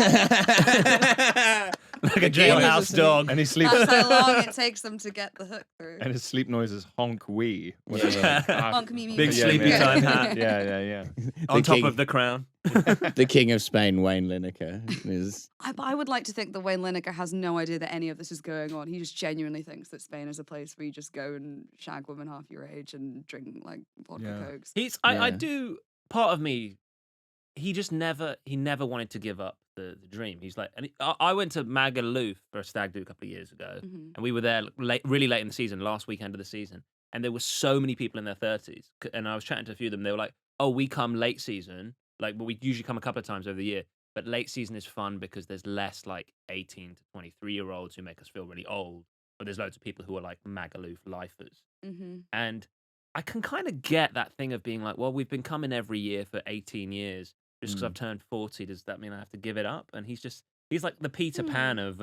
like a jailhouse dog. And he sleeps. That's how long it takes them to get the hook through. And his sleep noise is honk wee. Yeah. Honk me, me, Big me. sleepy Yeah. time hat Yeah. on top king. of the crown. The king of Spain, Wayne Lineker, is I would like to think that Wayne Lineker has no idea that any of this is going on. He just genuinely thinks that Spain is a place where you just go and shag women half your age and drink like vodka Yeah. cokes. I Yeah. do part of me. He never wanted to give up the dream. He's like, and I went to Magaluf for a stag do a couple of years ago, Mhm. and we were there really late in the season, last weekend of the season, and there were so many people in their 30s, and I was chatting to a few of them. They were like, "Oh, we come late season, like, well, we usually come a couple of times over the year, but late season is fun because there's less like 18 to 23-year-olds who make us feel really old, but there's loads of people who are like Magaluf lifers." Mhm. And I can kind of get that thing of being like, well, we've been coming every year for 18 years. Just because I've turned 40, does that mean I have to give it up? And he's like the Peter Pan of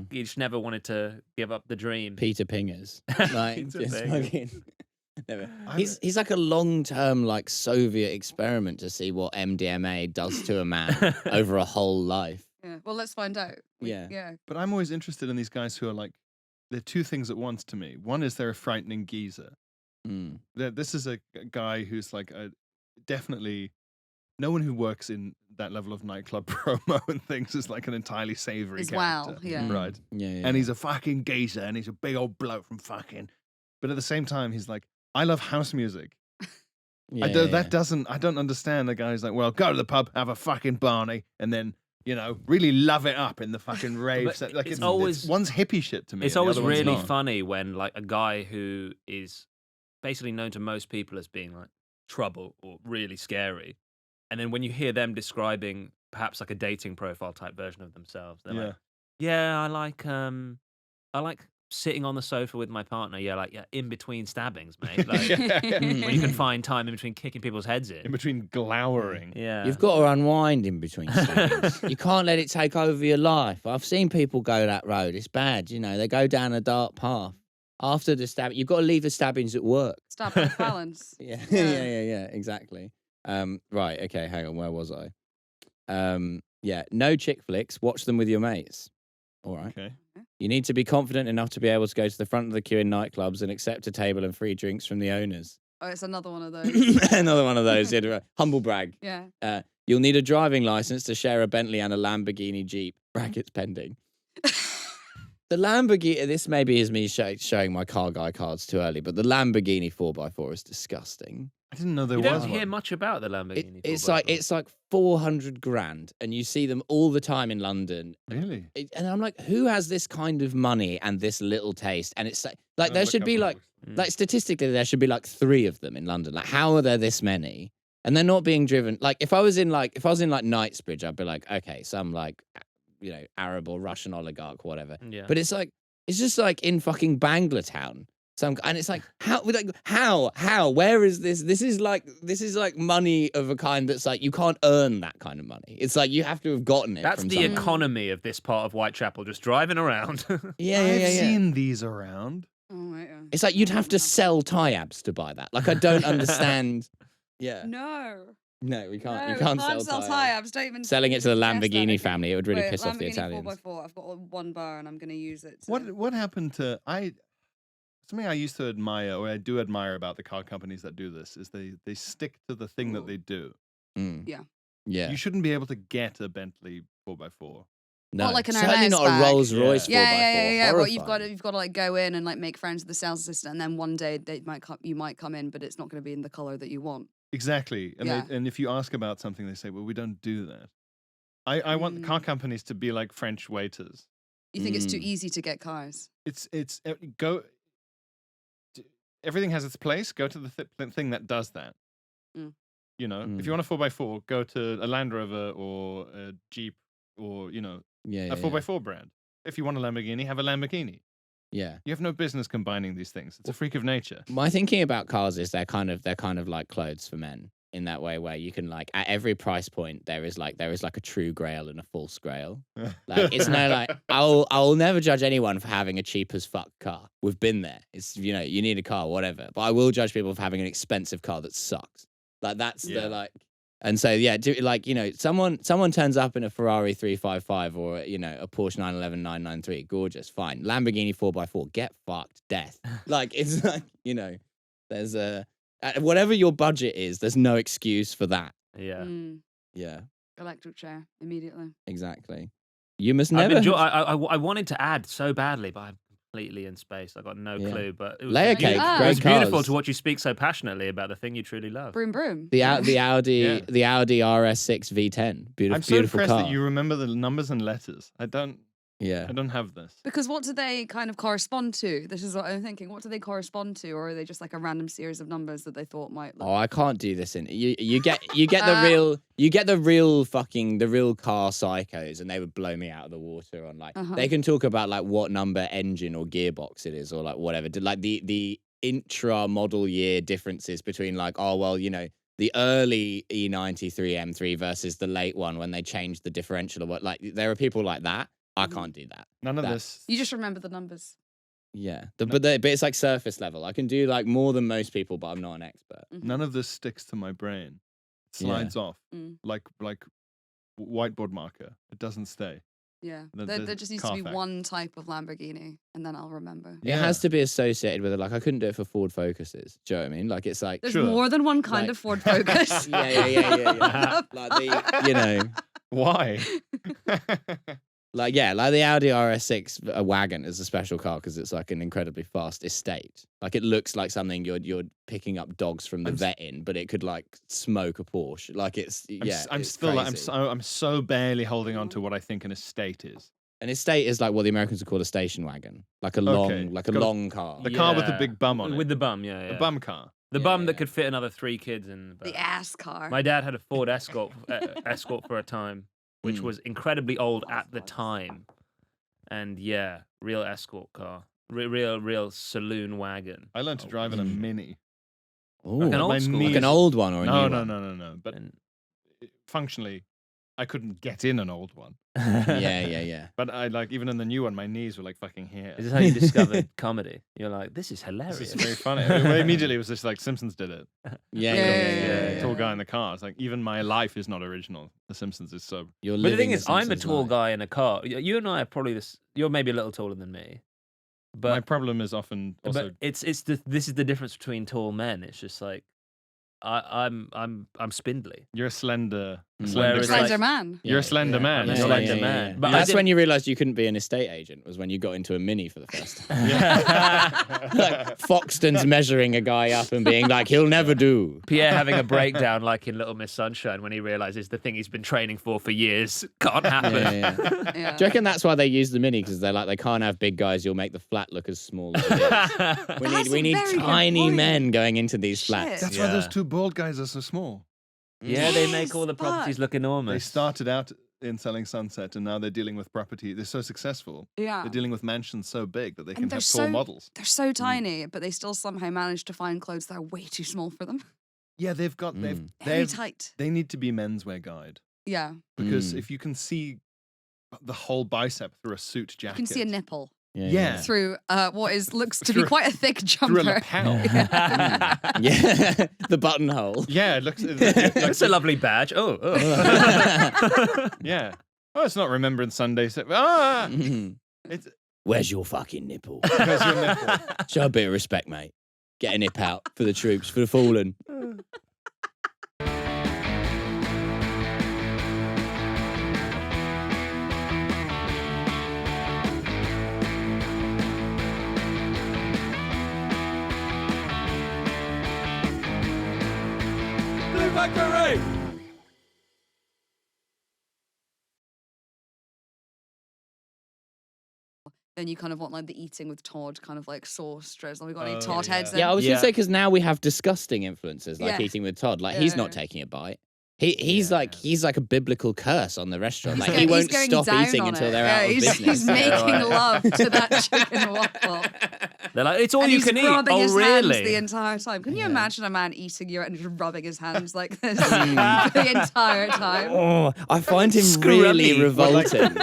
he just never wanted to give up the dream. Peter Pingers. Like, Peter just Pingers. fucking- never. He's like a long-term like Soviet experiment to see what MDMA does to a man over a whole life. Yeah. Well, let's find out. Yeah. Yeah. But I'm always interested in these guys who are like, they're two things at once to me. One is they're a frightening geezer. Mm. This is a guy who's like definitely no one who works in that level of nightclub promo and things is like an entirely savory As character. well, yeah. Right. Yeah. And he's a fucking geezer and he's a big old bloke from fucking. But at the same time, he's like, I love house music. Yeah, I don't understand the guy who's like, well, go to the pub, have a fucking Barney, and then, really love it up in the fucking rave. But set. Like it's it's always- one's hippie shit to me. It's and the always other one's really not. funny when like a guy who is basically known to most people as being like trouble or really scary, and then when you hear them describing perhaps like a dating profile type version of themselves, they're like, "Yeah, I like sitting on the sofa with my partner. Yeah, in between stabbings, mate. Like when you can find time in between kicking people's heads In in. between glowering. Yeah, You've got to unwind in between stabbings. You can't let it take over your life. I've seen people go that road. It's bad. They go down a dark path. After the stab, you've got to leave the stabbings at work. Stop life balance. Yeah, Yeah. yeah, exactly. Right, okay, hang on. Where was I? Yeah, no chick flicks. Watch them with your mates. All right. Okay. You need to be confident enough to be able to go to the front of the queue in nightclubs and accept a table and free drinks from the owners. Oh, it's another one of those. Another one of those. Yeah, humble brag. Yeah. You'll need a driving license to share a Bentley and a Lamborghini Jeep. Brackets pending. The Lamborghini, this maybe is me showing my car guy cards too early, but the Lamborghini 4x4 is disgusting. I didn't know there you was don't hear one. much about the Lamborghini. It's 4x4. like 400 grand, and you see them all the time in London. Really? And I'm like, who has this kind of money and this little taste? And it's like there should be like statistically there should be like 3 of them in London. Like, how are there this many? And they're not being driven. Like, if I was in Knightsbridge, I'd be like, okay, some like Arab or Russian oligarch, whatever. Yeah. But it's just like in fucking Banglatown. And it's like, how? Where is this? This is like money of a kind that's like you can't earn that kind of money. It's like you have to have gotten it. That's from the somewhere. economy of this part of Whitechapel, just driving around. Yeah. I've seen these around. Oh, right, yeah. It's like you'd have to sell tie-abs to buy that. Like, I don't understand. Yeah. No. No, we can't. No, You can't sell sell tie-ups. Don't even Selling it to the suggest that. Lamborghini family, it would really Wait, piss off the Lamborghini Italians. 4x4. I've got one bar and I'm going to use it. What happened to something I used to admire, or I do admire about the car companies that do this, is they stick to the thing that they do. Mm. Yeah. Yeah. You shouldn't be able to get a Bentley 4x4 No, Not like an certainly Hermes not a bag. Rolls Royce 4x4. Yeah. Well, you've got Horrifying. to like go in and like make friends with the sales assistant, and then one day you might come in, but it's not going to be in the color that you want. Exactly. And Yeah. and if you ask about something, they say, well, we don't do that. I want car companies to be like French waiters. You think it's too easy to get cars? Everything has its place. Go to the thing that does that. Mm. If you want a 4x4, go to a Land Rover or a Jeep or, Yeah. a 4x4 brand. If you want a Lamborghini, have a Lamborghini. Yeah. You have no business combining these things. It's a freak of nature. My thinking about cars is they're kind of like clothes for men in that way, where you can like at every price point there is like a true grail and a false grail. Like it's no like I'll never judge anyone for having a cheap as fuck car. We've been there. It's you need a car, whatever. But I will judge people for having an expensive car that sucks. Like that's the like. And so someone turns up in a Ferrari 355 or a Porsche 911 993, gorgeous, fine. Lamborghini 4x4, get fucked, death. Like it's like there's whatever your budget is, there's no excuse for that. Yeah. Yeah, Electric chair immediately. exactly. You must I've never. I wanted to add so badly, but I'm completely in space. I got no clue. But it was Layer cake, beautiful. great It was beautiful cars. to watch you speak so passionately about the thing you truly love. Broom, broom. The Audi Yeah. the Audi RS6 V10, beautiful, I'm so beautiful impressed car. that you remember the numbers and letters. I don't have this. Because what do they kind of correspond to? This is what I'm thinking. What do they correspond to, or are they just like a random series of numbers that they thought might? Oh, I can't do this. You get the real car psychos, and they would blow me out of the water on like they can talk about like what number engine or gearbox it is or like whatever. Like the intra model year differences between like the early E93 M3 versus the late one when they changed the differential or what. Like there are people like that. I can't do that. None of this. You just remember the numbers. Yeah, but it's like surface level. I can do like more than most people, but I'm not an expert. None of this sticks to my brain. It slides off like whiteboard marker. It doesn't stay. Yeah, The there just needs to be Carfax. one type of Lamborghini, and then I'll remember. It has to be associated with it. Like I couldn't do it for Ford Focuses. Do you know what I mean? Like it's like There's Sure. more than one kind Like- of Ford Focus. yeah. Like the Why? like the Audi RS6 a wagon is a special car because it's like an incredibly fast estate. Like it looks like something you're picking up dogs from the vet in, but it could like smoke a Porsche. Like it's I'm it's still crazy. I'm so barely holding on to what I think an estate is. An estate is like what the Americans would call a station wagon, like a It's got a- long car. The car with the big bum on it. With the bum, yeah. The bum car. The Yeah, bum yeah. that could fit another 3 kids in. The ass car. My dad had a Ford Escort for a time, which Mm. was incredibly old at the time. And yeah, real escort car. Real saloon wagon. I learned to drive in a Mini. Ooh, Like an old my school. like knees- an old one or a No, new no, one? no, no, no. But And functionally, I couldn't get in an old one. Yeah. But I like even in the new one, my knees were like fucking here. Is this how you discovered comedy? You're like, this is hilarious. This is very funny. Well, immediately it was just like Simpsons did it. Yeah. Tall guy in the car. It's like even my life is not original. The Simpsons is so. You're But the thing living is, I'm a Simpsons tall life. guy in a car. You and I are probably this. You're maybe a little taller than me, My but problem is often also. but this is the difference between tall men. It's just like I'm spindly. You're a slender. Mm. Whereas, Slender like- man. You're a slender man. I'm a You're slender like- man. But I That's didn't- when you realised you couldn't be an estate agent. Was when you got into a Mini for the first time. Like Foxton's measuring a guy up and being like, "He'll never do." Pierre having a breakdown like in Little Miss Sunshine when he realizes the thing he's been training for years can't happen. Yeah. Yeah. Do you reckon that's why they use the Mini? Because they're like, they can't have big guys. You'll make the flat look as small as it is. That's We a need very good tiny point. men going into these Shit. flats. That's Yeah. why those two bald guys are so small. Yeah, they Yes, make all the properties fuck. look enormous. They started out in selling Sunset, and now they're dealing with property. They're so successful. Yeah. They're dealing with mansions so big that they can And have they're tall so- models. They're so tiny, but they still somehow manage to find clothes that are way too small for them. Yeah, they've got Mm. Very tight. they need to be menswear guide Yeah. because Mm. if you can see the whole bicep through a suit You jacket, can see a nipple Yeah. through what looks to be Through- quite a thick through a jumper. lapel. Yeah, the buttonhole. Yeah, it looks. That's a lovely badge. Oh. Yeah. Oh, it's not Remembrance Sunday. So, ah, it's Where's your fucking nipple? because your nipple. Show a bit of respect, mate. Get a nip out for the troops, for the fallen. Then you kind of want like the eating with Todd kind of like sauce dress. Like we got any Oh, Todd yeah. heads? Yeah, I was Yeah. gonna say because now we have disgusting influences like Yeah. eating with Todd. Like Yeah, he's yeah. not taking a bite. He's like a biblical curse on the restaurant. Like Yeah, he he's won't going stop down eating on until it. they're Yeah, out of he's, business. He's making right. love to that chicken waffle. They're like, it's all And you he's can eat. rubbing Oh, his hands really? the entire time. Can you Yeah. imagine a man eating you and just rubbing his hands like this for the entire time? Oh, I find him Scrubby. really Well, revolting.